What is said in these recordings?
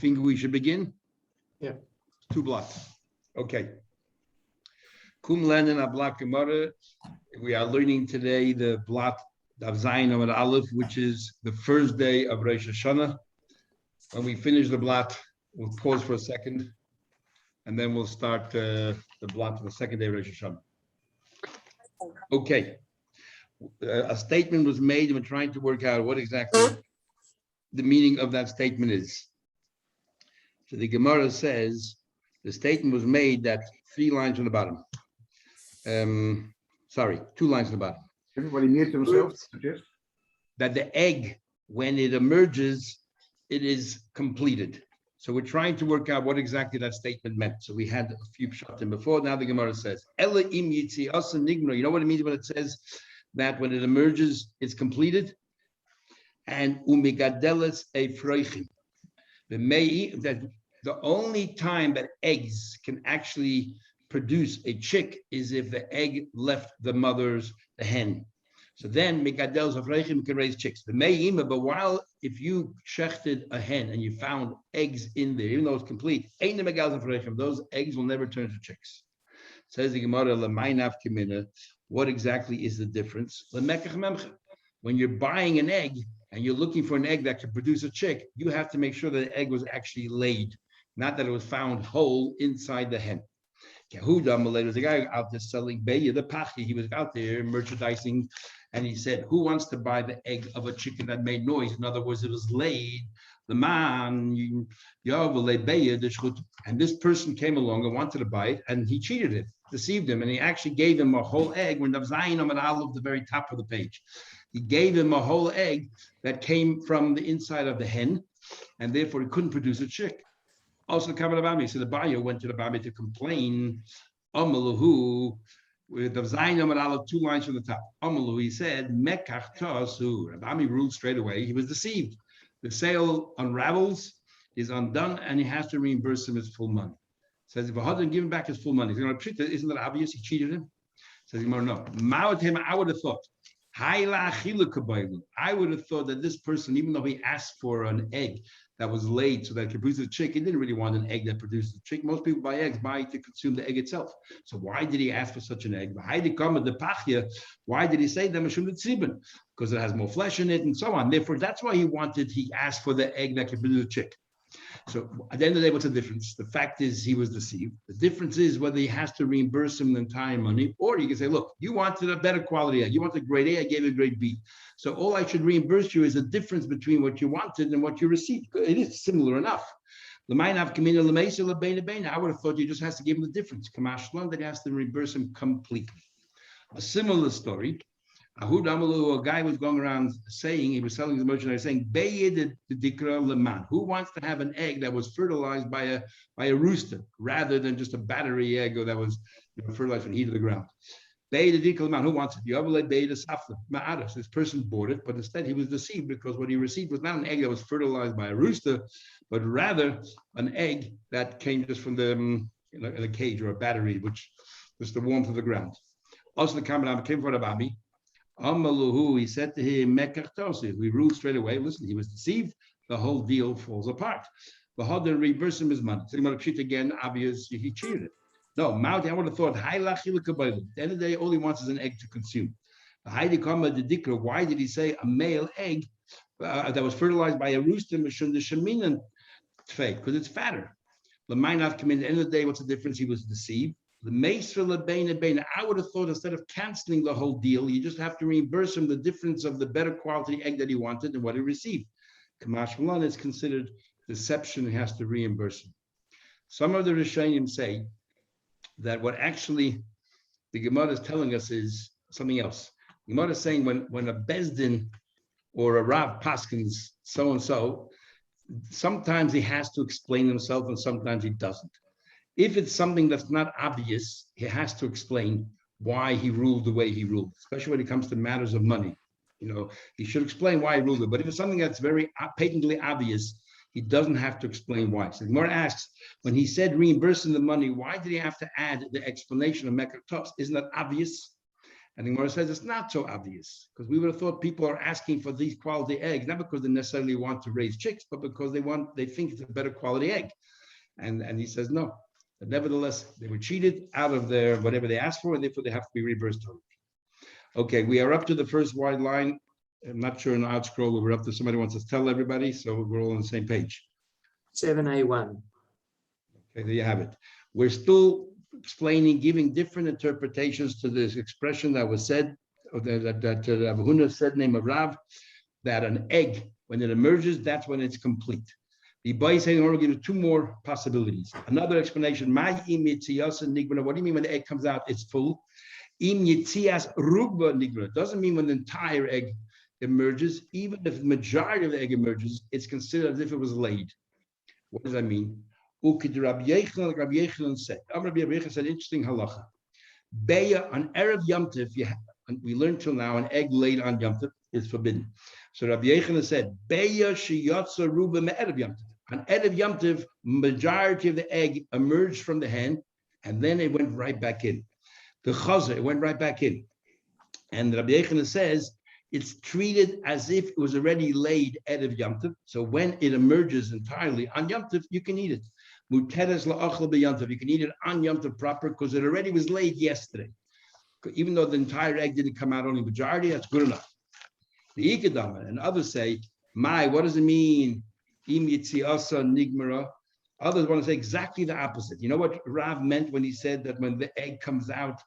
Think we should begin? Yeah. 2 blocks. Okay. Kum lernen a block Gemara. We are learning today the block of Zayin Amud Aleph, which is the first day of Rosh Hashanah. When we finish the block, we'll pause for a second, and then we'll start the block for the second day of Rosh Hashanah. Okay. A statement was made, and we're trying to work out what exactly the meaning of that statement is. So the Gemara says the statement was made that 3 lines from the bottom. 2 lines from the bottom. Everybody mute themselves. Suggest that the egg, when it emerges, it is completed. So we're trying to work out what exactly that statement meant. So we had a few pshatim before. Now the Gemara says, "Ela im yitzias nigno." You know what it means when it says that when it emerges, it's completed? And umigadeles efroichim. That the only time that eggs can actually produce a chick is if the egg left the hen. So then migadeles efroichim can raise chicks. The me'ima, but while if you shechted a hen and you found eggs in there, even though it's complete, those eggs will never turn to chicks. Says the Gemara, what exactly is the difference? When you're buying an egg and you're looking for an egg that can produce a chick, you have to make sure that the egg was actually laid, not that it was found whole inside the hen. Yehuda, there's a guy out there selling Beitza Daf. He was out there merchandising, and he said, "Who wants to buy the egg of a chicken that made noise?" In other words, it was laid. The man, and this person came along and wanted to buy it, and he cheated him, deceived him, and he actually gave him a whole egg. When the Zayin Amud Aleph, the very top of the page, he gave him a whole egg that came from the inside of the hen, and therefore he couldn't produce a chick. Also, so the buyer went to the Bami to complain. Amalahu, with the Zayin Amud Aleph, 2 lines from the top. Amalu, he said, Mekach Tasu. Bami ruled straight away. He was deceived. The sale unravels, is undone, and he has to reimburse him his full money. Says if Hadran give him back his full money, he's going to treat it. Isn't that obvious? He cheated him. Says no. I would have thought. I would have thought that this person, even though he asked for an egg that was laid so that it could produce a chick, he didn't really want an egg that produces a chick. Most people buy eggs, buy to consume the egg itself. So why did he ask for such an egg? Why did he say that? Because it has more flesh in it and so on. Therefore, that's why he asked for the egg that could produce a chick. So at the end of the day, what's the difference? The fact is he was deceived. The difference is whether he has to reimburse him the entire money, or you can say, look, you wanted a better quality egg. You wanted grade A, I gave you grade B. So all I should reimburse you is the difference between what you wanted and what you received. It is similar enough. I would have thought you just has to give him the difference. That he has to reimburse him completely. A similar story. A guy was going around saying, he was selling his merchandise, saying, who wants to have an egg that was fertilized by a rooster rather than just a battery egg or that was fertilized from the heat of the ground? Who wants it? This person bought it, but instead he was deceived because what he received was not an egg that was fertilized by a rooster, but rather an egg that came just from in a cage or a battery, which was the warmth of the ground. Also, the Kamanam came for the Bami. Amaluhu, he said to him, we ruled straight away. Listen, he was deceived. The whole deal falls apart. The Hadran reimbursed him his money. So he might cheat again. Obvious, he cheated it. No, I would have thought. At the end of the day, all he wants is an egg to consume. Why did he say a male egg that was fertilized by a rooster? Because it's fatter. The might come in. At the end of the day, what's the difference? He was deceived. The I would have thought instead of canceling the whole deal, you just have to reimburse him the difference of the better quality egg that he wanted and what he received. Kamash Malan is considered deception, he has to reimburse him. Some of the Rishonim say that what actually the Gemara is telling us is something else. The Gemara is saying when a Bezdin or a Rav Paskins so-and-so, sometimes he has to explain himself and sometimes he doesn't. If it's something that's not obvious, he has to explain why he ruled the way he ruled, especially when it comes to matters of money. He should explain why he ruled it. But if it's something that's very patently obvious, he doesn't have to explain why. So the Gemara asks, when he said reimbursing the money, why did he have to add the explanation of Mekach Tos? Isn't that obvious? And the Gemara says it's not so obvious, because we would have thought people are asking for these quality eggs, not because they necessarily want to raise chicks, but because they think it's a better quality egg. And he says no. But nevertheless, they were cheated out of their whatever they asked for, and therefore they have to be reimbursed. Okay, we are up to the first wide line. I'm not sure in the out scroll we're up to. Somebody wants to tell everybody, so we're all on the same page. 7A1. Okay, there you have it. We're still explaining, giving different interpretations to this expression that was said, or that Rav Huna said, name of Rav, that an egg, when it emerges, that's when it's complete. The Beitza saying, we're going to give you two more possibilities. Another explanation, what do you mean when the egg comes out, it's full? Doesn't mean when the entire egg emerges, even if the majority of the egg emerges, it's considered as if it was laid. What does that mean? Rabbi Yechon said, interesting halacha. Beya on Erev Yom Tov, we learned till now, an egg laid on Yom Tov is forbidden. So Rabbi Yechon said, Beya sheyatza ruba me'erev Yom Tov. On Erev Yom Tov, majority of the egg emerged from the hen, and then it went right back in. The chazer, it went right back in. And Rabbi Yechon says, it's treated as if it was already laid Erev Yom Tov. So when it emerges entirely on Yom Tov, you can eat it. Muteres la'achal b'Yom Tov. You can eat it on Yom Tov proper because it already was laid yesterday. Even though the entire egg didn't come out, only majority, that's good enough. The Ikadama and others say, what does it mean? Im yitziasa nigmara. Others want to say exactly the opposite. You know what Rav meant when he said that when the egg comes out,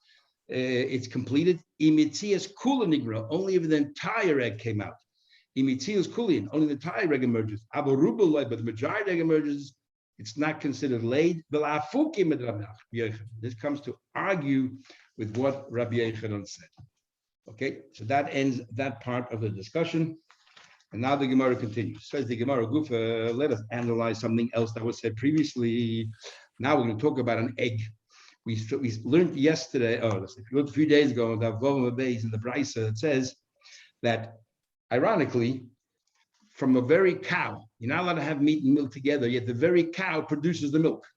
it's completed? Imitzias kula nigmara. Only if the entire egg came out. Imitzias kulin. Only the entire egg emerges. Abarubal, but the majority egg emerges. It's not considered laid. This comes to argue with what Rabbi Yechanan said. Okay, so that ends that part of the discussion. And now the Gemara continues. Says the Gemara, Gufa, let us analyze something else that was said previously. Now we're going to talk about an egg. We learned yesterday, a few days ago, that Vova Beis in the Beitza, it says that, ironically, from a very cow, you're not allowed to have meat and milk together, yet the very cow produces the milk.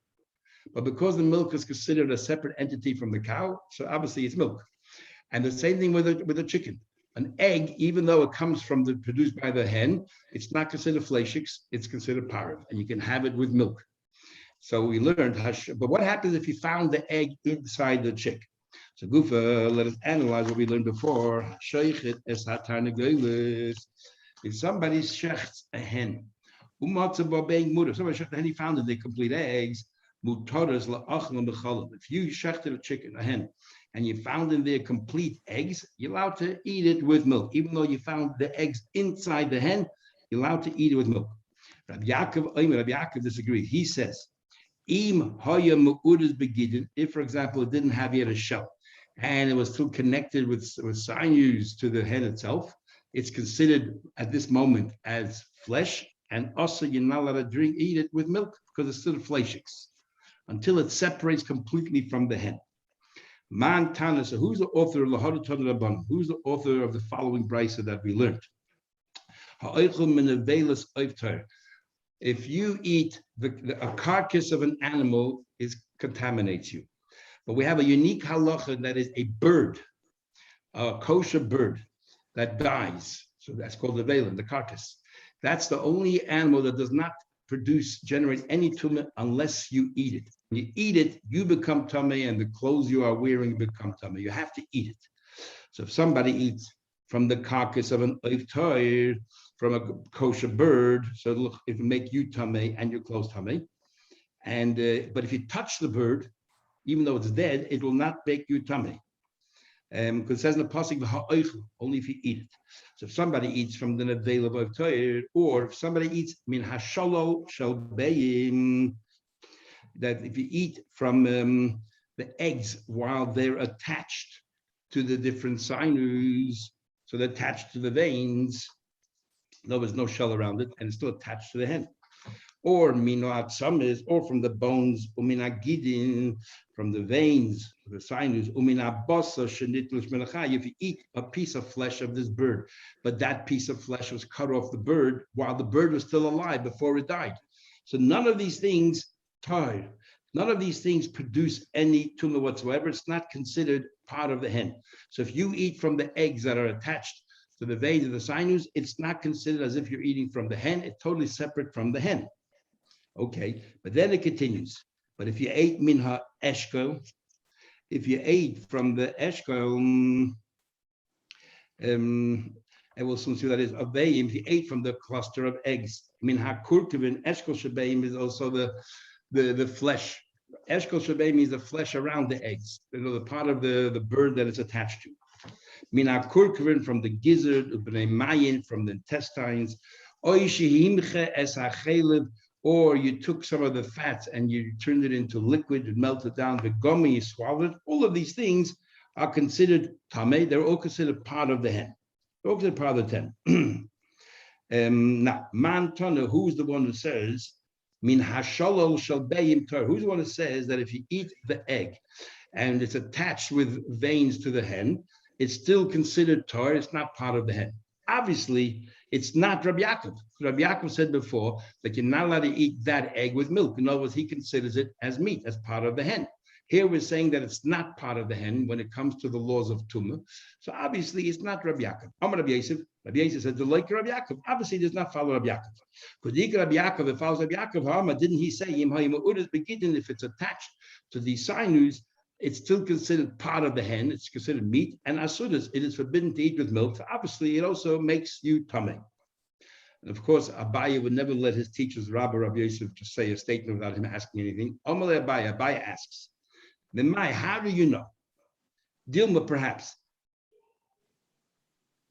But because the milk is considered a separate entity from the cow, so obviously it's milk. And the same thing with a chicken. An egg, even though it comes from produced by the hen, it's not considered fleishiks, it's considered parav, and you can have it with milk. So we learned, but what happens if you found the egg inside the chick? So Gufa, let us analyze what we learned before. If somebody shechts a hen, somebody shechts a hen, he found that they complete eggs. If you shechted a chicken, a hen, and you found in there complete eggs, you're allowed to eat it with milk. Even though you found the eggs inside the hen, you're allowed to eat it with milk. Rabbi Yaakov disagrees. He says, if, for example, it didn't have yet a shell, and it was still connected with sinews to the hen itself, it's considered at this moment as flesh, and also you're not allowed to eat it with milk because it's still fleishiks until it separates completely from the hen. Man Tana, so who's the author of Lahadu Rabban? Who's the author of the following brisa that we learned? If you eat a carcass of an animal, it contaminates you. But we have a unique halacha that is a bird, a kosher bird that dies. So that's called the velan, the carcass. That's the only animal that does not generate any tumah unless you eat it. When you eat it, you become tameh, and the clothes you are wearing become tameh. You have to eat it. So if somebody eats from the carcass of an oif from a kosher bird, so look, it will make you tameh and your clothes tameh. And but if you touch the bird, even though it's dead, it will not make you tameh. Because it says in the pasuk, only if you eat it. So if somebody eats from the nevel of oif, or if somebody eats min hashalo shel beim, that if you eat from the eggs while they're attached to the different sinews, so they're attached to the veins, there's no shell around it, and it's still attached to the hen. Or minoat samis, or from the bones, uminagidin, from the veins, the sinews, uminabasa shenitlush melachai. If you eat a piece of flesh of this bird, but that piece of flesh was cut off the bird while the bird was still alive before it died. So none of these things produce any tumah whatsoever. It's not considered part of the hen. So if you eat from the eggs that are attached to the veins of the sinus, it's not considered as if you're eating from the hen. It's totally separate from the hen. Okay, but then it continues. But if you ate minha eshkel, if you ate from the eshkel, I will soon see what that is. If you ate from the cluster of eggs, minha kurkevin eshkel shebeim is also the flesh. Eshkel shebeim means the flesh around the eggs, the part of the bird that it's attached to. Minha kurkevin from the gizzard, mayin from the intestines, or you took some of the fats and you turned it into liquid and melted down the gummy, you swallowed. All of these things are considered tameh. They're all considered part of the hen. They're all considered part of the ten. Now, man tana, who's the one who says, min hashalol shall beim tar? Who's the one who says that if you eat the egg and it's attached with veins to the hen, it's still considered tar, it's not part of the hen? Obviously, it's not Rabbi Yaakov. Rabbi Yaakov said before that you're not allowed to eat that egg with milk. In other words, he considers it as meat, as part of the hen. Here we're saying that it's not part of the hen when it comes to the laws of Tumah. So obviously, it's not Rabbi Yaakov. Amar Rabbi Yosef. Rabbi Yosef said, like Rabbi Yaakov. Obviously, he does not follow Rabbi Yaakov. Because Rabbi Yaakov, if follows Rabbi Yaakov, didn't he say, if it's attached to the sinus, it's still considered part of the hen. It's considered meat. And asudas, it is forbidden to eat with milk. So obviously, it also makes you tameh. And of course, Abaye would never let his teachers, Rabbi Yosef, just say a statement without him asking anything. Amalei Abaye asks, Memai, how do you know? Dilma, perhaps.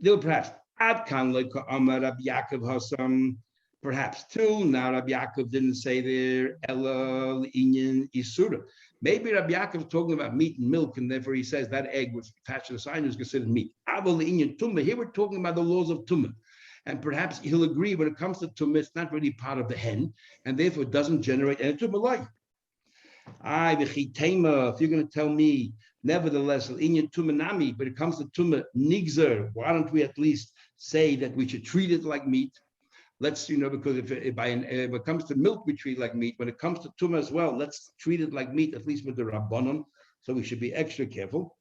Adkan like Amar Rabbi Yaakov Hasam. Perhaps till now Rabbi Yaakov didn't say there Ela Inyan Isura. Maybe Rabbi Yaakov is talking about meat and milk, and therefore he says that egg was attached to the sign is considered meat. Aval Inyan Tumah. Here we're talking about the laws of Tumah. And perhaps he'll agree when it comes to Tumah, it's not really part of the hen, and therefore it doesn't generate any Tumah life. If you're going to tell me, nevertheless, Inyan Tumah Nami, but it comes to Tumah Nigzer, why don't we at least say that we should treat it like meat? Let's, because if it comes to milk, we treat it like meat. When it comes to Tumah as well, let's treat it like meat, at least with the Rabbanon. So we should be extra careful.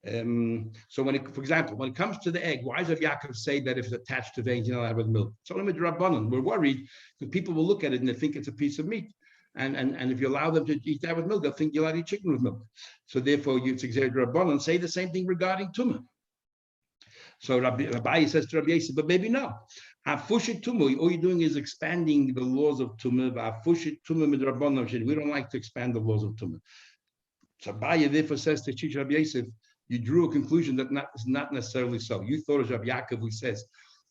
So for example, when it comes to the egg, why does Rabbi Yaakov say that if it's attached to veins, you're not allowed with milk? So with the Rabbanon, we're worried because people will look at it and they think it's a piece of meat. And if you allow them to eat that with milk, they'll think you're allowed to eat chicken with milk. So therefore, it's exerted Rabbanon, say the same thing regarding Tumah. So Rabbi says to Rabbi Yosef, but maybe no. Afushit Tumah, all you're doing is expanding the laws of Tumah. Afushit Tumah mid Rabbanon. We don't like to expand the laws of Tumah. So Rabbi therefore says to teach Rabbi Yosef, you drew a conclusion that is not necessarily so. You thought as Rabbi Yaakov, who says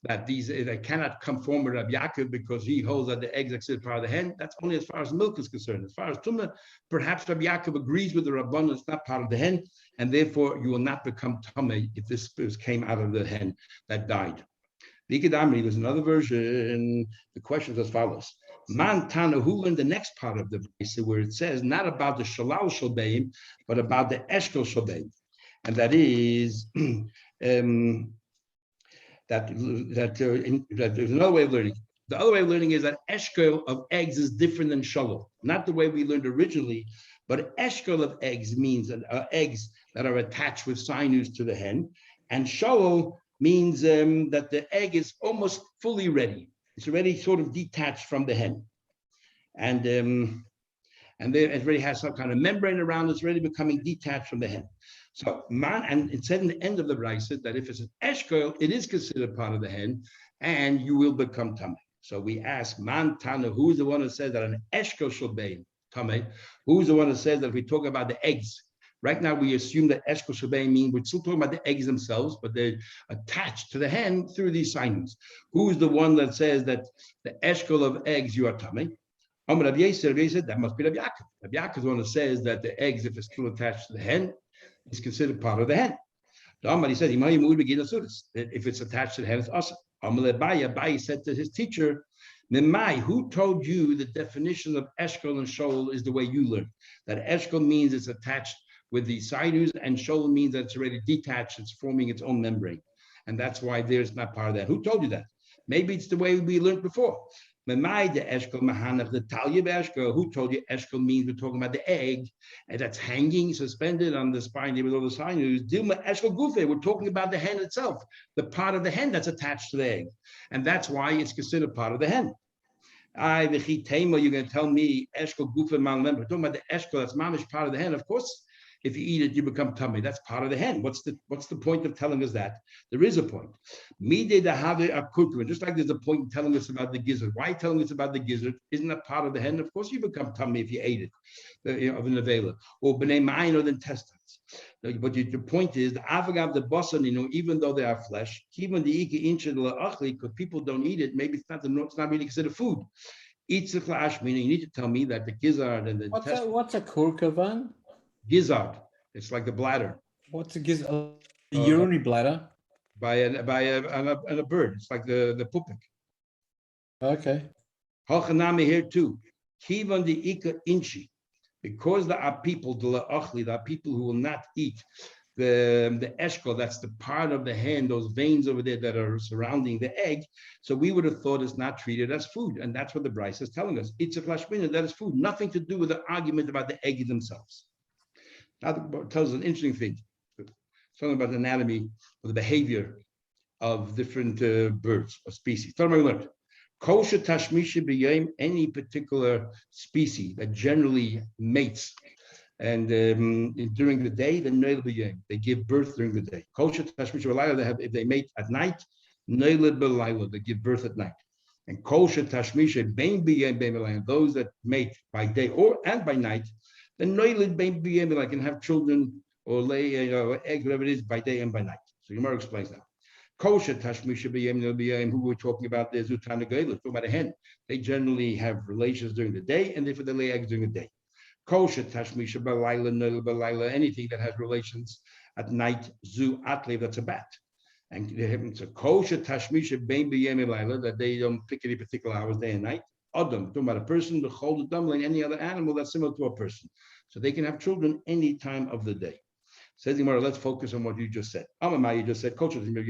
that they cannot conform with Rabbi Yaakov because he holds that the eggs are considered part of the hen. That's only as far as milk is concerned. As far as Tumah, perhaps Rabbi Yaakov agrees with the Rabbanon, it's not part of the hen, and therefore you will not become Tameh if this came out of the hen that died. Vikadamri was another version. The question is as follows. Man Tana, who learned the next part of the verse where it says not about the Shalal Shalbeim, but about the Eshkel Shalbeim. And that is that there's another way of learning. The other way of learning is that eshkel of eggs is different than shalom. Not the way we learned originally, but eshkel of eggs means eggs that are attached with sinews to the hen. And shalom means that the egg is almost fully ready. It's already sort of detached from the hen. And then it already has some kind of membrane around it. It's already becoming detached from the hen. So and it said in the end of the Brisa that if it's an eshkel, it is considered part of the hen, and you will become tameh. So we ask man tana, who's the one who says that an eshkel shall be tameh? Who's the one who says that if we talk about the eggs? Right now we assume that eshkel shall be mean we're still talking about the eggs themselves, but they're attached to the hen through these sinews. Who's the one that says that the eshkel of eggs you are tameh? Rabbi Yosef said that must be Rabbi Yaakov. Rabbi Yaakov is the one who says that the eggs, if it's still attached to the hen, is considered part of the hen. He said, if it's attached to the hen, it's awesome. Abaye said to his teacher, who told you the definition of eshkel and shoal is the way you learn? That eshkel means it's attached with the sinews, and shoal means that it's already detached, it's forming its own membrane. And that's why there's not part of that. Who told you that? Maybe it's the way we learned before. Memai the eshkel mahanach the talya eshkel. Who told you eshkel means we're talking about the egg, and that's hanging suspended on the spine with all the sinews. Dilma eshkel gufe. We're talking about the hen itself, the part of the hen that's attached to the egg, and that's why it's considered part of the hen. I the chitema. You're going to tell me eshkel gufe man lember. We're talking about the eshkel that's mamish part of the hen. Of course, if you eat it, you become tummy. That's part of the hen. What's the point of telling us that? There is a point. Just like there's a point in telling us about the gizzard. Why telling us about the gizzard? Isn't that part of the hen? Of course, you become tummy if you ate it, of an avela or b'nei ma'ayin or the intestines. But the point is the avagav the bosan, even though they are flesh, even the iki incha la'achli, because people don't eat it. Maybe it's not really considered food. Eat the meaning you need to tell me that the gizzard and the intestines. What's a kurkavan? Gizzard. It's like the bladder. What's a gizzard? A urinary bladder? By a bird. It's like the pupik. Okay. Halchanami here too. Kivan the ika inchi. Because there are people, there are people who will not eat the eshkol, that's the part of the hand, those veins over there that are surrounding the egg. So we would have thought it's not treated as food. And that's what the Bryce is telling us. It's a flashmina, that is food. Nothing to do with the argument about the egg themselves. Now it tells us an interesting thing. Something about the anatomy or the behavior of different birds or species. Kosher tashmisha b'yom, any particular species that generally mates and during the day, then noel b'yom, they give birth during the day. Kosher tashmisha b'layla, if they mate at night, noel b'layla, they give birth at night. And kosher tashmisha bein b'yom bein b'layla, those that mate by day and by night, then noilid bein b'yom b'layla, can have children or lay egg, whatever it is, by day and by night. So Gemara explains that. Kosher tashmisha b'yom, who we're talking about, there's utana goyla, talking about a hen. They generally have relations during the day, and therefore they lay eggs during the day. Kosher tashmisha b'layla, anything that has relations at night, zu atlev, that's a bat. And it's a kosher tashmisha b'yom b'layla, that they don't pick any particular hours, day and night. Adam, talking about a person, b'chol dumling, any other animal that's similar to a person. So they can have children any time of the day. Says Gemara, let's focus on what you just said. You just said, Coach, what do we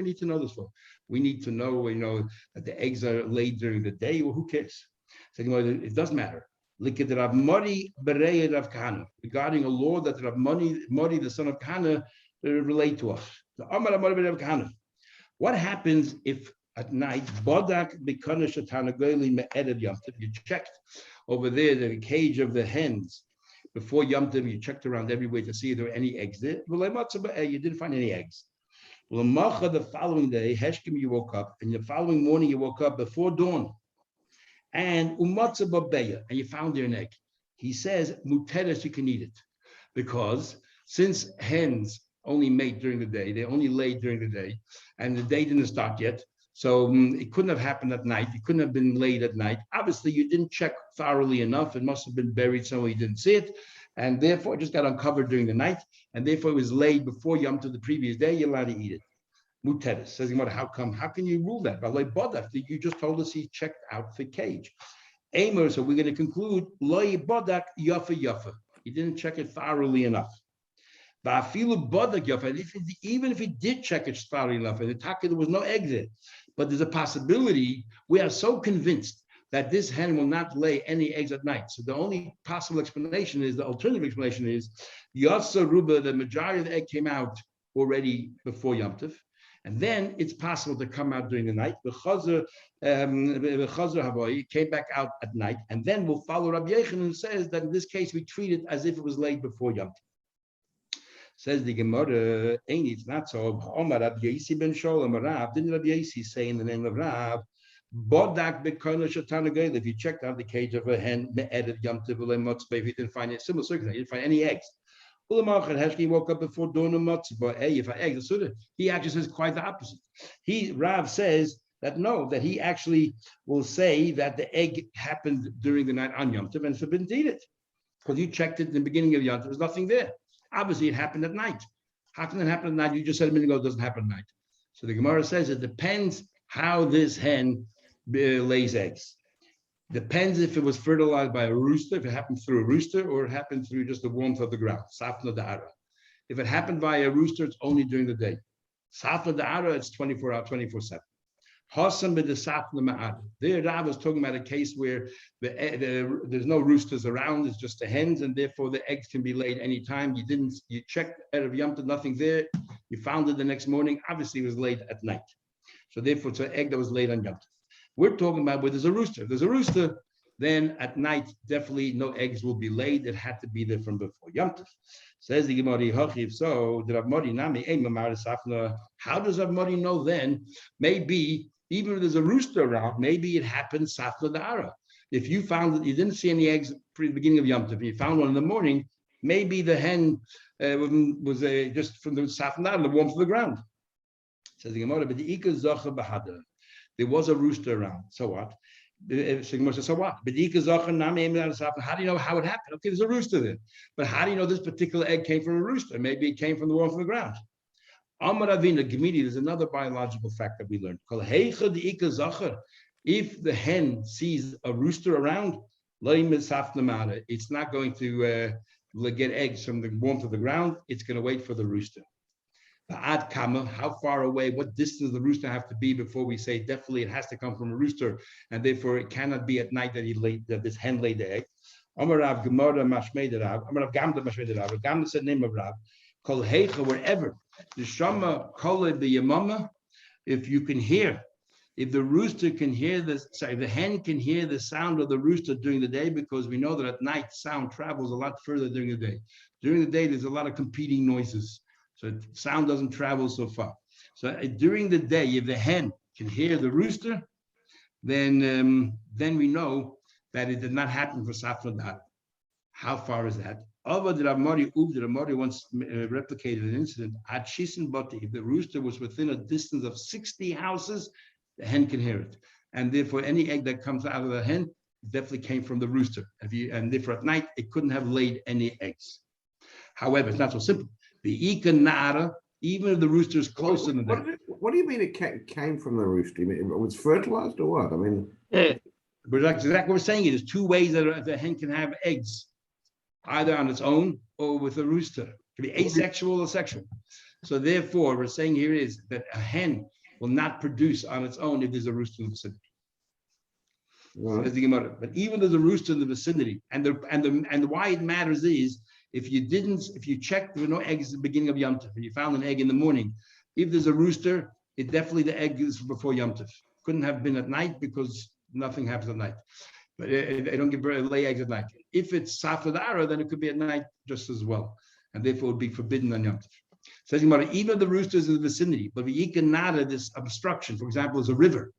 need to know this for? We need to know, that the eggs are laid during the day. Well, who cares? Says Gemara, it doesn't matter. Regarding a law that Rav Mori, the son of Kahana, relate to us. What happens if at night, you checked over there the cage of the hens before Yom Tov, you checked around everywhere to see if there were any eggs there. You didn't find any eggs. The following day, Heshkim, you woke up, and the following morning you woke up before dawn, and you found there an egg. He says, muteres, you can eat it, because since hens only mate during the day, they only lay during the day, and the day didn't start yet. So it couldn't have happened at night. It couldn't have been laid at night. Obviously, you didn't check thoroughly enough. It must have been buried somewhere you didn't see it. And therefore, it just got uncovered during the night. And therefore, it was laid before Yom Tov the previous day. You're allowed to eat it. Muteris. Says, how come? How can you rule that? You just told us he checked out the cage. Amer, so we're going to conclude, Loi Bodak Yafa Yafa. He didn't check it thoroughly enough. Even if he did check it thoroughly enough, and there was no egg there, but there's a possibility, we are so convinced that this hen will not lay any eggs at night. So the only possible explanation is, the alternative explanation is, Yasa Ruba, the majority of the egg came out already before Yom Tov, and then it's possible to come out during the night. The Chazar Havoi came back out at night, and then we'll follow Rabbi Yechon and says that in this case we treat it as if it was laid before Yom Tov. Says the Gemara, it's not so. Omar Rabbi Yossi ben Sholem Rav, didn't Rabbi Yossi say in the name of Rav, Bodak bekono shatana goyla, if you checked out the cage of a hen, me'edet Yom Tov if you didn't find it, similar circumstance, you didn't find any eggs. He woke up before dawn of matzah, but hey, if I eggs, he actually says quite the opposite. Rav says that no, that he actually will say that the egg happened during the night on Yom Tov and forbidden to eat it. Because you checked it in the beginning of Yom Tov, there's nothing there. Obviously, it happened at night. How can it happen at night? You just said a minute ago it doesn't happen at night. So the Gemara says it depends how this hen lays eggs. Depends if it was fertilized by a rooster, if it happened through a rooster, or it happened through just the warmth of the ground. Safna da'ara. If it happened by a rooster, it's only during the day. Safna da'ara, it's 24 hours, 24/7. Hasam b'desafna ma'ad. There, Rav was talking about a case where there's no roosters around; it's just the hens, and therefore the eggs can be laid anytime. You checked out of Yom Tov, nothing there. You found it the next morning. Obviously, it was laid at night. So therefore, it's an egg that was laid on Yom Tov. We're talking about where there's a rooster. If there's a rooster, then at night, definitely no eggs will be laid. It had to be there from before Yom Tov. Says the Gemara, so how does Rav Mori know then? Maybe even if there's a rooster around, maybe it happened Safna Da'ara. If you found that you didn't see any eggs pre the beginning of Yom Tov, you found one in the morning, maybe the hen was just from the Safna Da'ara, the warmth of the ground. Says the Gemara, but there was a rooster around. So what? So what? How do you know how it happened? Okay, there's a rooster there. But how do you know this particular egg came from a rooster? Maybe it came from the warmth of the ground. Amar Avina Gemini, there's another biological fact that we learned. If the hen sees a rooster around, it's not going to get eggs from the warmth of the ground. It's going to wait for the rooster. Ad kama, how far away, what distance the rooster have to be before we say definitely it has to come from a rooster, and therefore it cannot be at night that this hen laid the egg. Amar Rav Gemara Mashmei Rav, Amar Rav Gamda Mashmei Rav, Gamda said name of Rav, Kol Heicha, wherever the Shama Kol the Yamama, if you can hear, if the rooster can hear the hen can hear the sound of the rooster during the day, because we know that at night sound travels a lot further during the day. During the day, there's a lot of competing noises. So sound doesn't travel so far. So during the day, if the hen can hear the rooster, then we know that it did not happen for Safra Da'ara. How far is that? Avad Rav Mori once replicated an incident at Shisen Bati. If the rooster was within a distance of 60 houses, the hen can hear it. And therefore, any egg that comes out of the hen definitely came from the rooster. And therefore, at night, it couldn't have laid any eggs. However, it's not so simple. The Ika Nara, even if the rooster is closer than that. What do you mean it came from the rooster? You mean it was fertilized or what? I mean, But that's exactly what we're saying. There's two ways that the hen can have eggs, either on its own or with a rooster. It can be asexual or sexual. So therefore, we're saying here is that a hen will not produce on its own if there's a rooster in the vicinity. Right. But even there's a rooster in the vicinity, and why it matters is, if you checked, there were no eggs at the beginning of Yom Tov, and you found an egg in the morning, if there's a rooster, the egg is before Yom Tov. Couldn't have been at night because nothing happens at night. But they don't lay eggs at night. If it's Safra Da'ara, then it could be at night just as well, and therefore it would be forbidden on Yom Tov. Says even if the rooster is in the vicinity, but the Ikanada, this obstruction, for example, is a river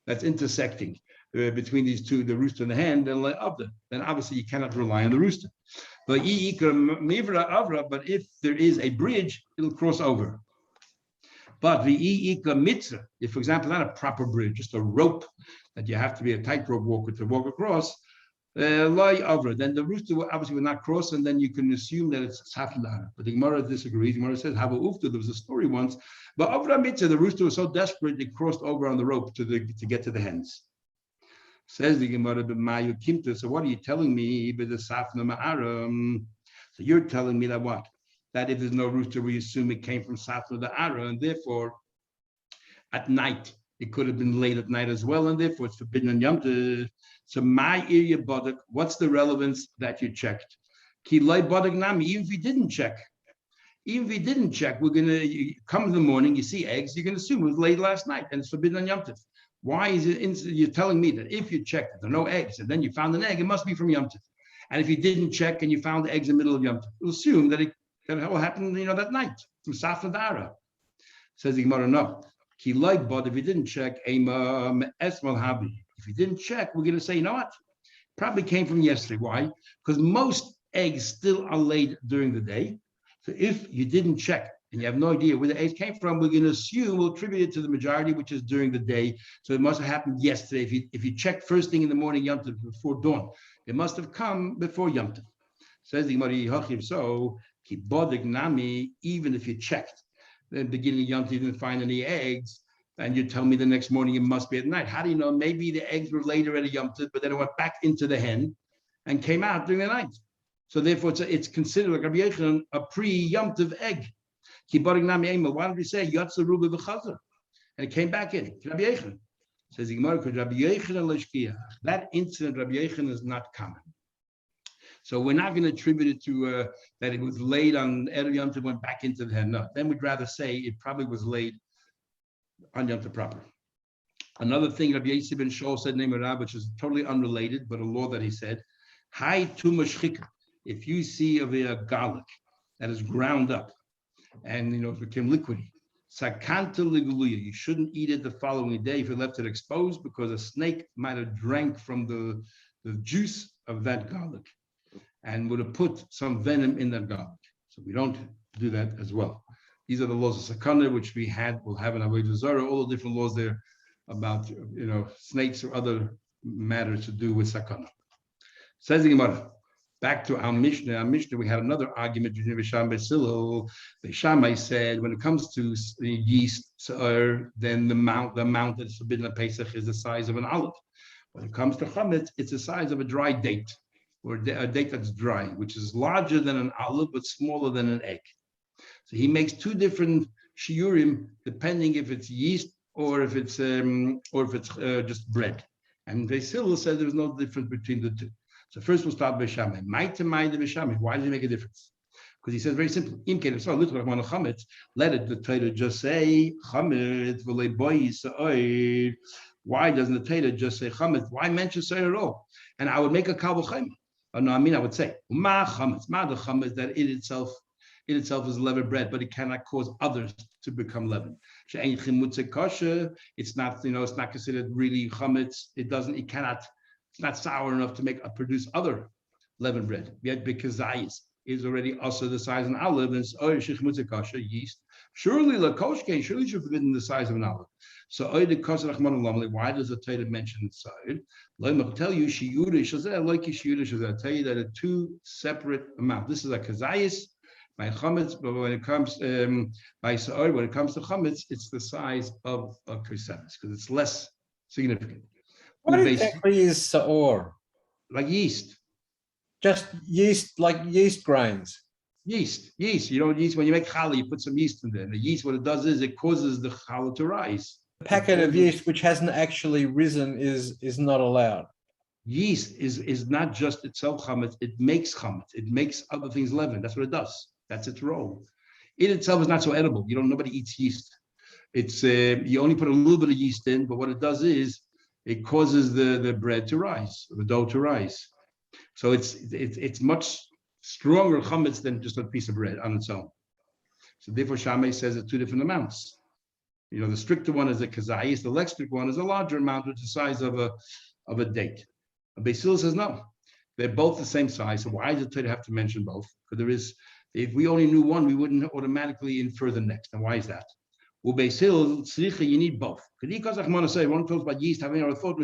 that's intersecting between these two, the rooster and the hen, then obviously you cannot rely on the rooster. But if there is a bridge, it'll cross over. But if, for example, not a proper bridge, just a rope that you have to be a tightrope walker to walk across, then the rooster obviously will not cross, and then you can assume that it's Safna. But the Gemara disagrees. The Gemara says, Hava Ufta, there was a story once, but Avra Mitzvah, the rooster was so desperate, it crossed over on the rope to get to the hens. Says the Gemara, so what are you telling me? So you're telling me that what? That if there's no rooster, we assume it came from Safna Da'ara, and therefore at night, it could have been late at night as well, and therefore it's forbidden on Yom Tov. So my area bodak, what's the relevance that you checked? Ki loy bodak nami, even if you didn't check, we're gonna come in the morning, you see eggs, you can assume it was late last night and it's forbidden on Yom Tov. Why is it you're telling me that if you checked, there are no eggs, and then you found an egg, it must be from Yom Tov. And if you didn't check and you found eggs in the middle of Yom Tov, we'll assume that it will happen, that night from Safra Da'ara. Says the Gemara, no. Ki like, but if you didn't check, if you didn't check, we're going to say, you know what? Probably came from yesterday. Why? Because most eggs still are laid during the day. So if you didn't check and you have no idea where the eggs came from, we're going to assume, we'll attribute it to the majority, which is during the day. So it must have happened yesterday. If you checked first thing in the morning, Yom Tov, before dawn, it must have come before Yom Tov. Says the Gemara, so keep bodig nami, even if you checked the beginning of Yom Tov, you didn't find any eggs, and you tell me the next morning it must be at night. How do you know? Maybe the eggs were later at a Yom Tov, but then it went back into the hen and came out during the night. So therefore, it's considered like Rabbi Yechon a pre-Yom Tov egg. Why did we say Yatsa Ruba v'Chazar? and it came back in. Rabbi Yechon says the Gemara, Rabbi Yechon l'shkiach. That incident, Rabbi Yechon, is not common. So we're not going to attribute it to that it was laid on Erev Yom Tov, went back into the head. No, then we'd rather say it probably was laid on Yom Tov proper. Another thing Rabbi Yossi ben Shaul said, name of which is totally unrelated, but a law that he said, Hai tumashchika. If you see of a garlic that is ground up and it became liquidy, sakanta liguluya, you shouldn't eat it the following day if you left it exposed, because a snake might have drank from the juice of that garlic and would have put some venom in that garlic. So we don't do that as well. These are the laws of sakana, which we'll have in Avodah Zarah, all the different laws there about snakes or other matters to do with sakana. Says the Gemara. Back to our Mishnah. Our Mishnah, we had another argument between Bisham and Basil. Beishamai said, when it comes to the yeast, then the amount that is forbidden at Pesach is the size of an olive. When it comes to chametz, it's the size of a dry date, or a date that's dry, which is larger than an olive but smaller than an egg. So he makes two different shiurim depending if it's yeast or if it's just bread. And Basil said there's no difference between the two. So first we'll start with Shammai. Why does he make a difference? Because he says very simple. Let it the Torah just say chametz. Why doesn't the Torah just say chametz? Why mention say at all? And I would make a kal v'chomer. I would say ma chametz, the chametz that it itself is leavened bread, but it cannot cause others to become leavened. It's not, it's not considered really chametz. It's not sour enough to produce other leavened bread. Yet because zayis is already also the size of an olive, and it's yeast. Surely surely should forbidden the size of an olive. So why does the Torah mention the size? I'll tell you, I'll tell you that are two separate amounts. This is a kazayis by chametz, but when it comes by sa'or, when it comes to chametz, it's the size of a krisemis because it's less significant. What exactly is sa'or? Like yeast. Just yeast, like yeast grains. Yeast. Yeast. When you make challah, you put some yeast in there. And the yeast, what it does is it causes the challah to rise. A packet of yeast which hasn't actually risen is not allowed. Yeast is not just itself chametz. It makes chametz. It makes other things leaven. That's what it does. That's its role. It itself is not so edible. Nobody eats yeast. It's you only put a little bit of yeast in, but what it does is it causes the bread to rise, the dough to rise. So it's much stronger chametz than just a piece of bread on its own. So therefore, Shammai says it's two different amounts. The stricter one is a kazayis, the less strict one is a larger amount, which is the size of a date. Basil says no, they're both the same size. So why does the Torah have to mention both? Because if we only knew one, we wouldn't automatically infer the next. And why is that? Well, Basil, you need both. Because one talks about yeast having our thought,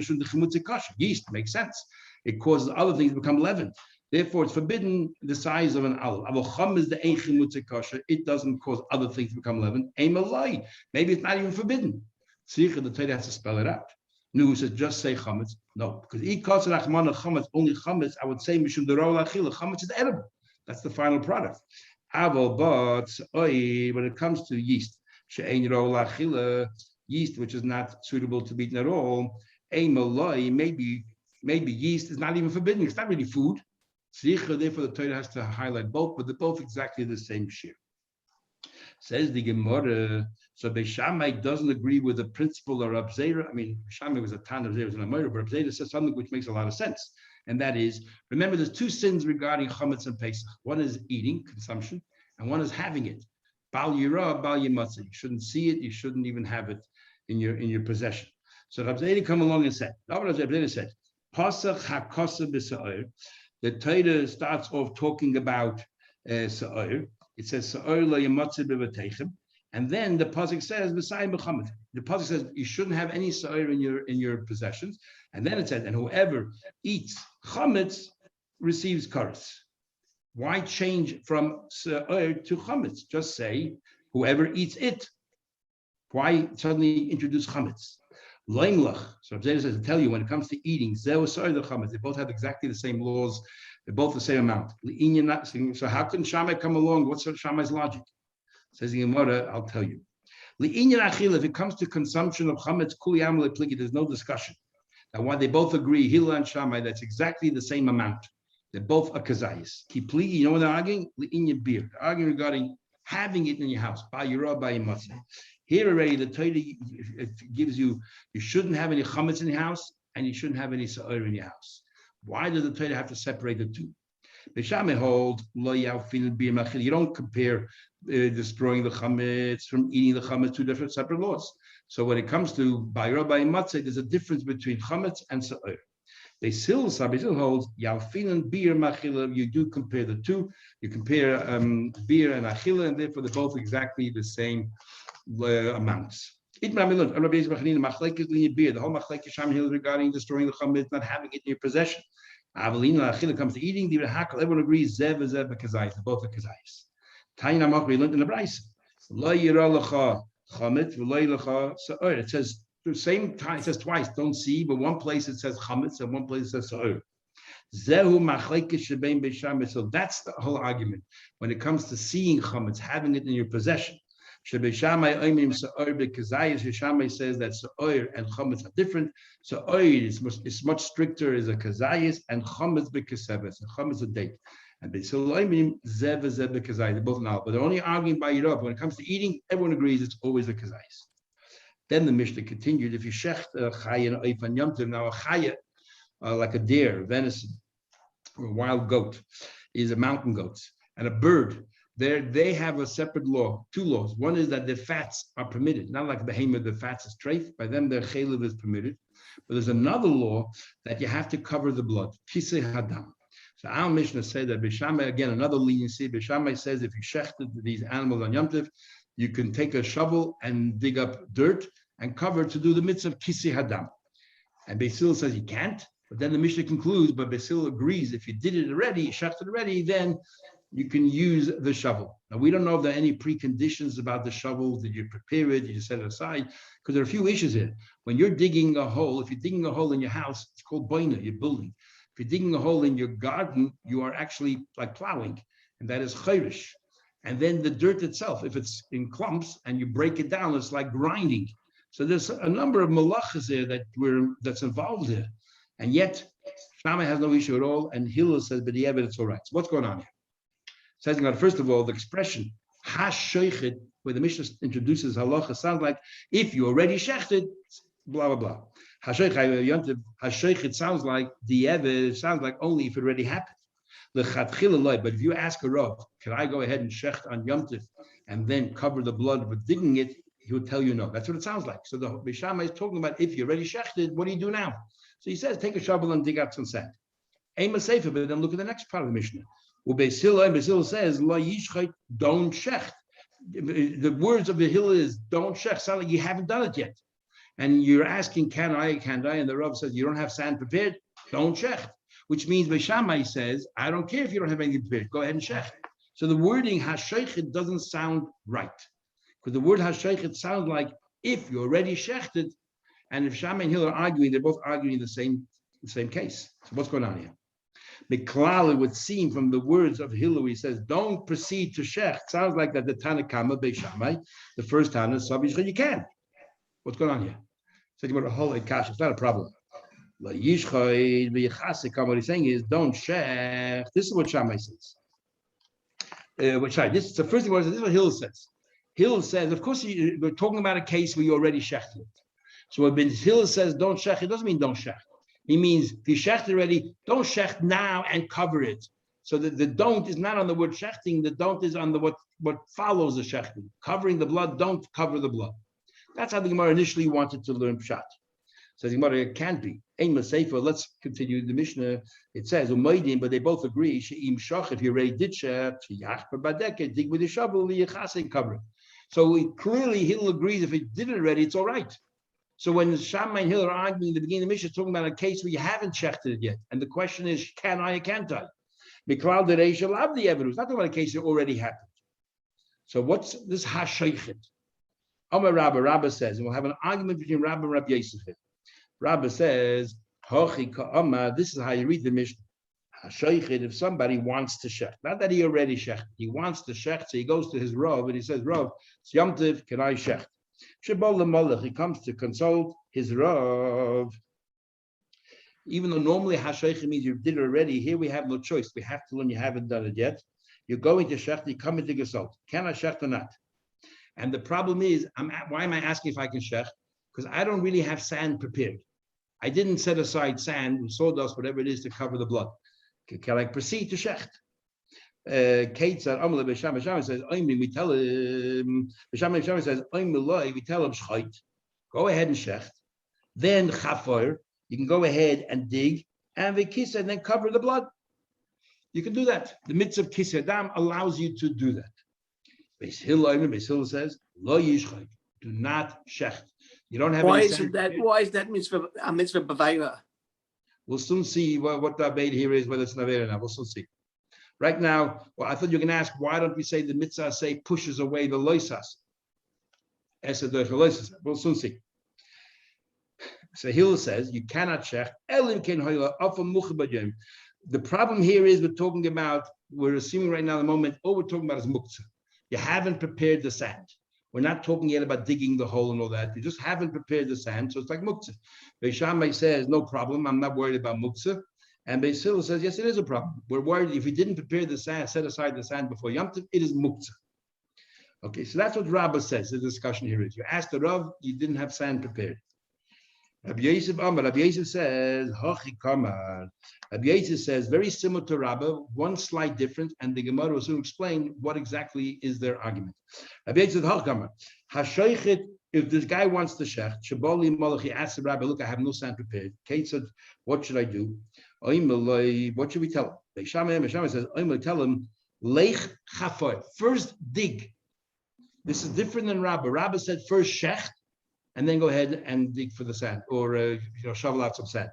yeast makes sense. It causes other things to become leavened. Therefore, it's forbidden the size of an olive. It doesn't cause other things to become leavened. Maybe it's not even forbidden. The Torah has to spell it out. No, says just say chametz. No, because only chametz. I would say chametz is edible. That's the final product. But when it comes to yeast, yeast which is not suitable to be eaten at all, maybe yeast is not even forbidden. It's not really food. Therefore, the Torah has to highlight both, but they're both exactly the same shear. Says the Gemara. So Beishamai doesn't agree with the principle of Rab Zera. Beishamai was a Tan of Zera, was an Amora, but Rab Zera says something which makes a lot of sense. And that is, remember, there's two sins regarding chametz and Pesach. One is eating, consumption, and one is having it. Bal yira, bal yimatzah. You shouldn't see it. You shouldn't even have it in your possession. So Rab Zera come along and said, Rab Zera said, Pasach hakosa b'sa'or. The Torah starts off talking about sa'or. It says sa'or lo yimatzah b'vatechem. And then the pasuk says b'sayim b'chametz. The pasuk says you shouldn't have any sa'or in your possessions. And then it says, and whoever eats chametz receives kares. Why change from sa'or to chametz? Just say whoever eats it. Why suddenly introduce chametz? Loimlach. So Abzeda says to tell you when it comes to eating, zeh sa'or the chametz. They both have exactly the same laws. They're both the same amount. So how can Shammai come along? What's Shammai's logic? Says the Gemara, I'll tell you. If it comes to consumption of chametz, kuliyam lepligi, there's no discussion. Now, why they both agree, Hillel and Shammai, that's exactly the same amount. They're both a kazayis. Kipligi, you know what they're arguing? Li'inyan beer. They're arguing regarding having it in your house. By Yirah, by Matzah. Here already, the Torah gives you shouldn't have any chametz in your house, and you shouldn't have any sa'ir in your house. Why does the Torah have to separate the two? The Shammai hold lo yafin beer machil. You don't compare destroying the chametz from eating the chametz, two different separate laws. So when it comes to Bayra by Matzah, there's a difference between chametz and sa'ir. They still holds yalfin and beer machila. You do compare the two. You compare beer and achila, and therefore they're both exactly the same amounts. The whole machlekes Sham Hill regarding destroying the chametz, not having it in your possession. Avalina achila comes to eating. Everyone agrees zev zev kazayis. Both are kazayis. Tanya we learned in the Brayse. Lo yira lecha chametz v'lo lecha sa'ir. It says the same time. It says twice. Don't see, but one place it says chametz and one place it says sa'ir. Zehu machlekes shebein beishamai. So that's the whole argument when it comes to seeing chametz, having it in your possession. Shebeishamai oimim sa'ir bekazayis. Shammai says that sa'ir and chametz are different. Sa'ir is much stricter as a kazayis, and chametz bekaseves. And chametz a date. And they they're both now, but they're only arguing by Yirah. When it comes to eating, everyone agrees it's always a kazayis. Then the Mishnah continued: if you shecht a chaya and oif and yomtiv, now a chaya, like a deer, venison, or a wild goat, is a mountain goat, and a bird. They have a separate law, two laws. One is that their fats are permitted, not like behemoth, the fats is treif. By them, their chaylev is permitted. But there's another law that you have to cover the blood, kisei hadam. So our Mishnah said that Beishamai, again, another leniency. Beishamai says if you shechted these animals on Yom Tov, you can take a shovel and dig up dirt and cover to do the mitzvah of Kisi Hadam. And Basil says you can't, but then the Mishnah concludes, but Basil agrees if you did it already, you shechted already, then you can use the shovel. Now, we don't know if there are any preconditions about the shovel. Did you prepare it? Did you set it aside? Because there are a few issues here. When you're digging a hole, if you're digging a hole in your house, it's called boina, you're building. If you're digging a hole in your garden, you are actually like plowing, and that is chayrish. And then the dirt itself, if it's in clumps and you break it down, it's like grinding. So there's a number of malachas there that's involved here. And yet, Shammai has no issue at all, and Hillel says, but the evidence it's all right. So what's going on here? Says, first of all, the expression ha-shoichet, where the Mishnah introduces halacha, sounds like if you already shechted, blah, blah, blah. It sounds like the evidence sounds like only if it already happened. But if you ask a Rav, can I go ahead and shecht on Yom Tov and then cover the blood with digging it? He would tell you no. That's what it sounds like. So the Beishamai is talking about if you already shechted, what do you do now? So he says, take a shovel and dig out some sand. Aim a safer, but then look at the next part of the Mishnah. Basil says, La yishchait, don't shecht. The words of the hill is don't shecht. Sound like you haven't done it yet. And you're asking, can I? And the Rav says, you don't have sand prepared? Don't shecht. Which means Beishamai says, I don't care if you don't have anything prepared. Go ahead and shecht. So the wording hasheichet doesn't sound right. Because the word hasheichet sounds like if you already shechted, and if Shammai and Hill are arguing, they're both arguing the same case. So what's going on here? Miklal, it would seem from the words of Hillel, he says, don't proceed to shech. Sounds like that the Tanakama, Beishamai, the first Tana, Sabishcha, you can. What's going on here? So you want to hold a cash, it's not a problem. What he's saying is, don't shech. This is what Shammai says. This is the first thing. This is what Hillel says. Hillel says, of course, we're talking about a case where you already shechted. So when Hillel says don't shech, it doesn't mean don't shech. He means if you shecht already, don't shecht now and cover it. So the don't is not on the word shechting. The don't is on the what follows the shechting. Covering the blood, don't cover the blood. That's how the Gemara initially wanted to learn pshat. So the Gemara, it can't be. Let's continue the Mishnah. It says, but they both agree. If you already did shecht, dig with the shovel, cover it. So clearly, Hillel agrees if he did it already, it's all right. So when Shammai and Hill are arguing in the beginning of the Mishnah, talking about a case where you haven't shechted it yet, and the question is, can I or can't I? Miklal dereisha lav the evidence. Not talking about a case that already happened. So what's this hasheichet? Amar Rabba says, and we'll have an argument between Rabba and Rabbi Yosef here. Rabba says, Hochi ka'amar, this is how you read the Mishnah. Hasheichet, if somebody wants to shecht, not that he already shecht, he wants to shecht, so he goes to his Rav and he says, Rav, it's Yom Tov, can I shecht? Shebol Malach, he comes to consult his Rav. Even though normally Hashoich means you did it already, here we have no choice. We have to learn, you haven't done it yet. You're going to Shecht, you come into Gesalt. Can I Shecht or not? And the problem is, why am I asking if I can Shecht? Because I don't really have sand prepared. I didn't set aside sand, sawdust, whatever it is, to cover the blood. Can I proceed to Shecht? Kate said, Bisham says, we tell him, Bisham says, we tell him, Shchait, go ahead and Shecht. Then Chafor, you can go ahead and dig, and Vikisa, and then cover the blood. You can do that. The mitzvah of Kisei Dam allows you to do that. Beis Hillel says, Lo Yishchait, do not Shecht. You don't have Why any is sand. that? Why is that mitzvah a mitzvah b'veira? We'll soon see what the debate here is, whether it's Naver or not. We'll soon see. Right now, well, I thought you were going to ask, why don't we say the mitzvah say pushes away the loisas? We'll soon see. So Hillel says you cannot check. The problem here is we're assuming right now the moment, all we're talking about is muktzah. You haven't prepared the sand. We're not talking yet about digging the hole and all that. You just haven't prepared the sand, so it's like muktzah. Beis Shammai says, no problem, I'm not worried about muktzah. And Beis Hillel says, yes, it is a problem. We're worried if you didn't prepare the sand, set aside the sand before Yom Tov, it is muktzah. Okay, so that's what Rabbah says. The discussion here is, you asked the Rav, you didn't have sand prepared. Rabbi Yosef says, Hachi Kamar. Rabbi Yosef says, very similar to Rabbah, one slight difference, and the Gemara will soon explain what exactly is their argument. Rabbi Yosef says, Hachi Kamar. Hashoichet, if this guy wants to shech, Shabali Malachi asks the rabbi, look, I have no sand prepared. Kate said, what should I do? What should we tell him? Beis Shammai says, tell him, Leich Chafoy, first dig. This is different than Rabbah. Rabbah said first shech, and then go ahead and dig for the sand, or shovel out some sand.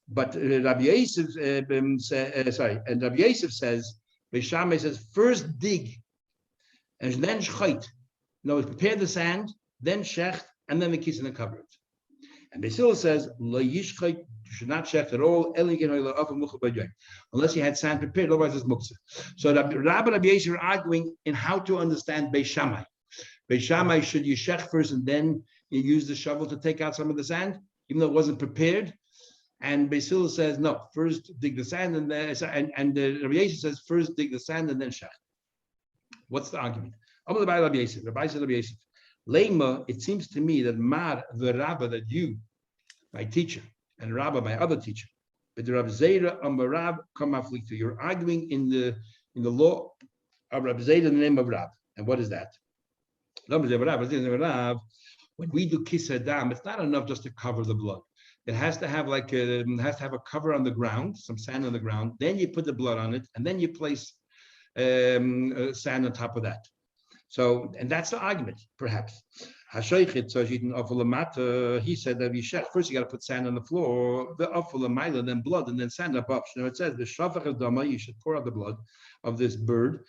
But Rabbi Yosef, and Rabbi Yosef says, Beis Shammai says first dig, and then shchait. No, prepare the sand, then shecht, and then the kiss and cover it. And Beis Hillel says, lo yishchait, you should not shecht at all, unless you had sand prepared, otherwise it's muktzah. So Rabbi and Rabbi Yosef are arguing in how to understand Beis Shammai. Beis Shammai, should you shecht first and then you use the shovel to take out some of the sand, even though it wasn't prepared? And Beis Hillel says, no, first dig the sand, and Rabbi Yosef says, first dig the sand and then shecht. What's the argument? Rabbi said, Rabbi Yosef, Lema, it seems to me that Mar, the Rabba, that you, my teacher, and Rabba, my other teacher, but the Rabbi Zera and Rab come afflicted. You're arguing in the law of Rabbi Zera in the name of Rab. And what is that? When we do Kisei Dam, it's not enough just to cover the blood. It has to have a cover on the ground, some sand on the ground. Then you put the blood on it, and then you place sand on top of that. So, and that's the argument, perhaps. He said that first you got to put sand on the floor, then blood, and then sand above. It says the shafach of dama, you should pour out the blood of this bird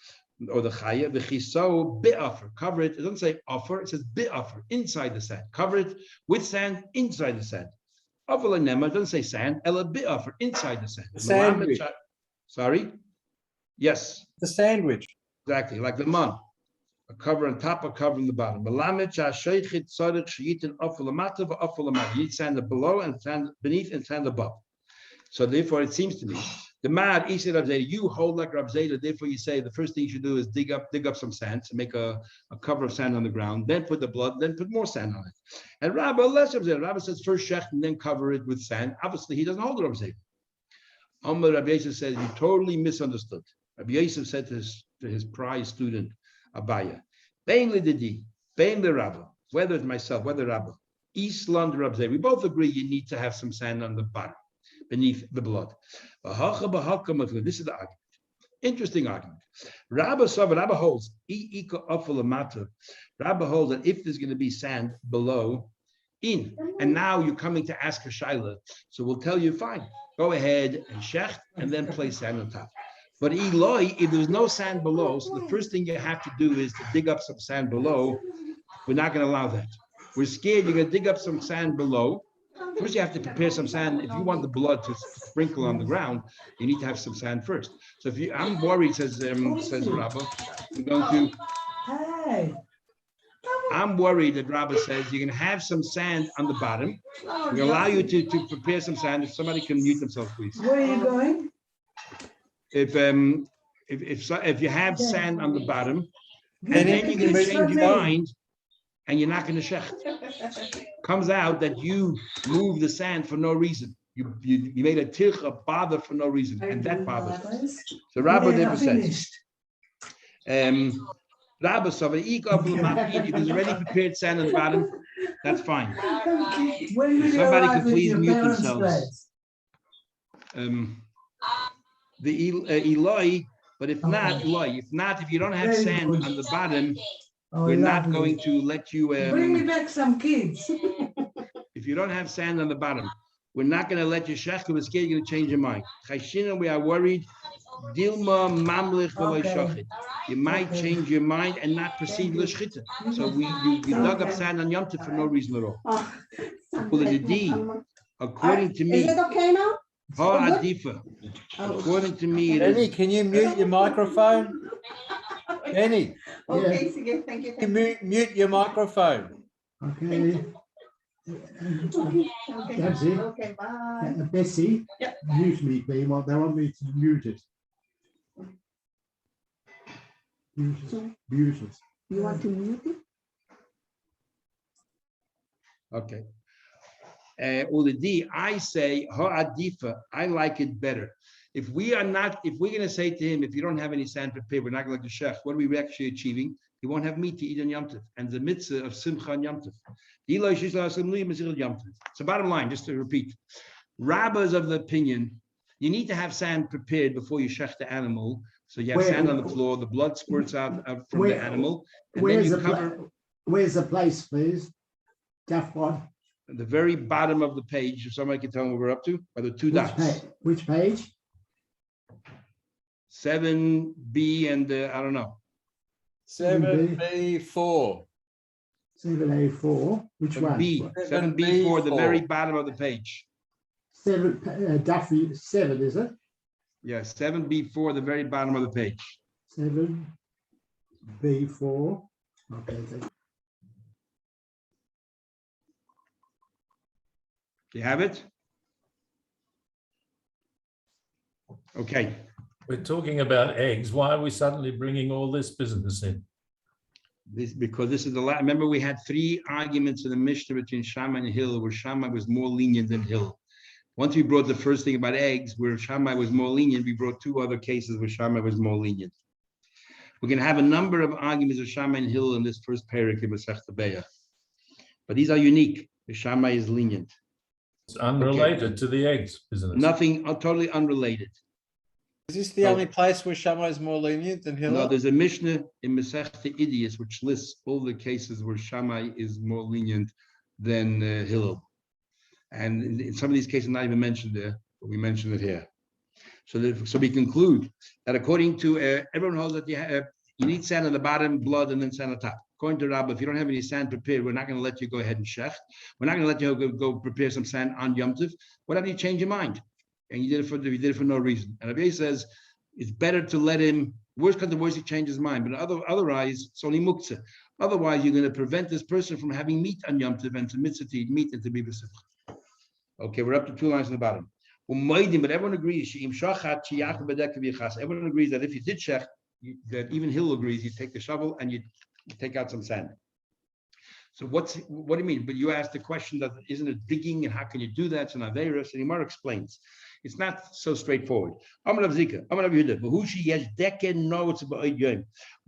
or the chaya. The chiso bi'afar, cover it. It doesn't say offer, it says bi'afar, inside the sand. Cover it with sand inside the sand. Afal nema doesn't say sand, ela bi'afar, inside the sand. The sandwich. Sorry. Yes. The sandwich. Exactly, like the man. A cover on top, a cover on the bottom. You need sand below and sand beneath and sand above. So therefore, it seems to me, the mad, you hold like Rab Zeta, therefore you say the first thing you should do is dig up some sand to make a cover of sand on the ground, then put the blood, then put more sand on it. And Rabbi, less Rab Zeta. Rabbi says first shecht and then cover it with sand. Obviously, he doesn't hold Rab Zeta. Rabbi Yosef says you totally misunderstood. Rabbi Yosef said to his prize student, Abaya, Bein Lididi, Bein the Rabba, whether it's myself, whether Rabba, Eastland Rabzeh, we both agree you need to have some sand on the bottom, beneath the blood. This is the argument. Interesting argument. Rabba holds, Rabba holds that if there's going to be sand below, and now you're coming to ask a shaila, so we'll tell you, fine, go ahead and shecht, and then place sand on top. But Eloi, if there's no sand below, so the first thing you have to do is to dig up some sand below. We're not going to allow that. We're scared you're going to dig up some sand below. First, you have to prepare some sand. If you want the blood to sprinkle on the ground, you need to have some sand first. So I'm worried, says Rabba, we're going to I'm worried that Rabbi says you can have some sand on the bottom. We allow you to prepare some sand. If somebody can mute themselves, please. Where are you going? If you have sand on the bottom, and then you're going to It's change for your me. mind, and you're not going to shecht. Comes out that you moved the sand for no reason. You made a tirch, a bother for no reason, and that bothers us. So Rabbi never says. Rabbi, so if there's already prepared sand on the bottom, that's fine. When will you Somebody arrive could at please your mute parents' themselves. place? The Eloi, but if not, Okay. Eloi, if you don't have Very sand good. on the bottom, Oh, we're not lovely. going to let you. Bring me back some kids. If you don't have sand on the bottom, we're not going to let you shech. We're scared you're going to change your mind. Chayshina, we are worried. Dilma mamlich v'loy Okay. shachit. You might Okay. change your mind and not proceed l'shchita. So you dug up sand on Yom Tov for no reason at all. According to me, Is it okay now? ha adifa. According to me, it Benny, is. can you mute your microphone? Benny, Okay, Sige, thank you. can you mute your microphone? Okay. Okay, That's it. okay, bye. Bessie, Yep. usually they want me to mute it. Mute it. You want to mute it? Okay. Ulidi, I say ha'adifa. I like it better. If we're going to say to him, if you don't have any sand prepared, we're not going to let the chef. What are we actually achieving? He won't have meat to eat on Yom Tov, and the mitzvah of simcha on Yom Tov. So bottom line, just to repeat, Rabbis of the opinion, you need to have sand prepared before you shech the animal. So you have sand on the floor, the blood squirts out from the animal, and then you cover. Where's the place, please? Daf one. At the very bottom of the page, if somebody can tell me what we're up to, by the two dots. Which page? 7B and I don't know. 7B4. 7A4. Which one? 7B4, the very bottom of the page. 7 Duffy 7, is it? Yeah, 7B4, the very bottom of the page. 7B4. Okay. Do you have it? Okay. We're talking about eggs. Why are we suddenly bringing all this business in? Because this is the last. Remember, we had 3 arguments in the Mishnah between Shammai and Hill, where Shammai was more lenient than Hill. Once we brought the first thing about eggs, where Shammai was more lenient, we brought 2 other cases where Shammai was more lenient. We're going to have a number of arguments of Shammai and Hill in this first parak in Masechta Be'ah. But these are unique. Shammai is lenient. It's unrelated to the eggs business. Nothing, totally unrelated. Is this the only place where Shammai is more lenient than Hillel? No, there's a Mishnah in Masechta Idias which lists all the cases where Shammai is more lenient than Hillel. And in some of these cases, not even mentioned there, but we mentioned it here. So we conclude that according to everyone holds that you need sand on the bottom, blood, and then sand on top. According to Rabbah, if you don't have any sand prepared, we're not going to let you go ahead and shech. We're not going to let you go prepare some sand on Yom Tov. What if you change your mind? And you did it for no reason. And Rabbi says it's better to let him. Worst comes to worst, he changes his mind. But otherwise, it's only muktzah. Otherwise, you're going to prevent this person from having meat on Yom Tov and to mitzvah to eat meat and to be b'simcha. Okay, we're up to 2 lines on the bottom. But everyone agrees. Everyone agrees that if you did shech, that even Hill agrees, you take the shovel and you take out some sand. So what do you mean? But you asked the question that isn't it digging and how can you do that? So Naveris and Imar explains. It's not so straightforward. We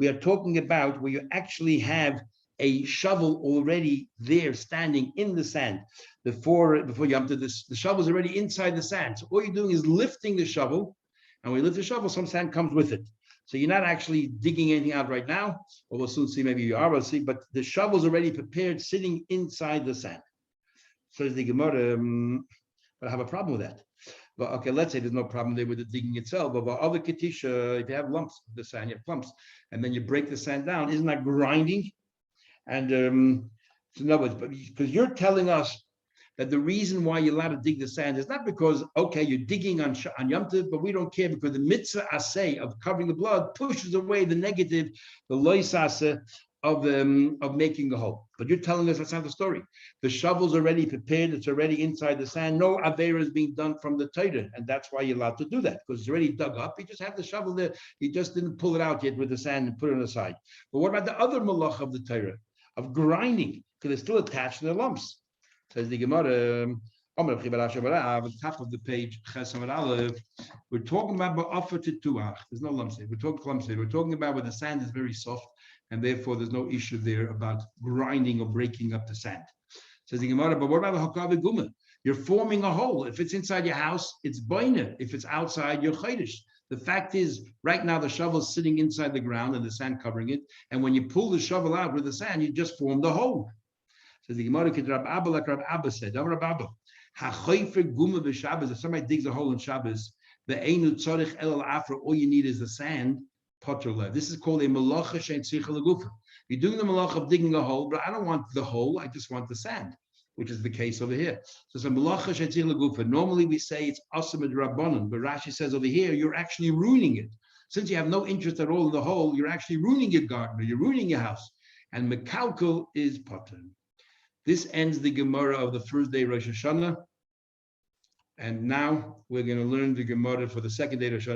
are talking about where you actually have a shovel already there standing in the sand before Yom Tov. The shovel is already inside the sand. So all you're doing is lifting the shovel, and when you lift the shovel, some sand comes with it. So you're not actually digging anything out right now, or we'll soon see, maybe you are, we'll see, but the shovel's already prepared sitting inside the sand. So the Gemara, but I have a problem with that. Well, okay, let's say there's no problem there with the digging itself, but other Ketisha, if you have lumps of the sand, you have clumps, and then you break the sand down, isn't that grinding? And so in other words, because you're telling us that the reason why you're allowed to dig the sand is not because, okay, you're digging on Yom Tov, but we don't care because the mitzvah aseh of covering the blood pushes away the negative, the lois aseh of making a hole. But you're telling us that's not the story. The shovel's already prepared, it's already inside the sand. No Avera is being done from the Torah, and that's why you're allowed to do that, because it's already dug up. You just have the shovel there, you just didn't pull it out yet with the sand and put it aside. But what about the other malach of the Torah, of grinding? Because it's still attached to the lumps. Says the Gemara, on the top of the page, we're talking about offer to tuach. There's no lumps here. We're talking clumps here. We're talking about where the sand is very soft, and therefore there's no issue there about grinding or breaking up the sand. Says the Gemara, but what about the hakav guma? You're forming a hole. If it's inside your house, it's boina. If it's outside, you're chaydish. The fact is, right now the shovel is sitting inside the ground and the sand covering it. And when you pull the shovel out with the sand, you just formed a hole. Says the Gemara, Rab Abba, like Rab Abba said, Rab Abba, if somebody digs a hole in Shabbos, all you need is the sand. This is called a malacha shein tzricha legufa. You're doing the malacha of digging a hole, but I don't want the hole, I just want the sand, which is the case over here. So it's a malacha shein tzricha legufa. Normally we say it's asamid rabbanon, but Rashi says over here, you're actually ruining it. Since you have no interest at all in the hole, you're actually ruining your garden, or you're ruining your house. And mekalkel is potter. This ends the Gemara of the first day Rosh Hashanah. And now we're going to learn the Gemara for the second day Rosh Hashanah.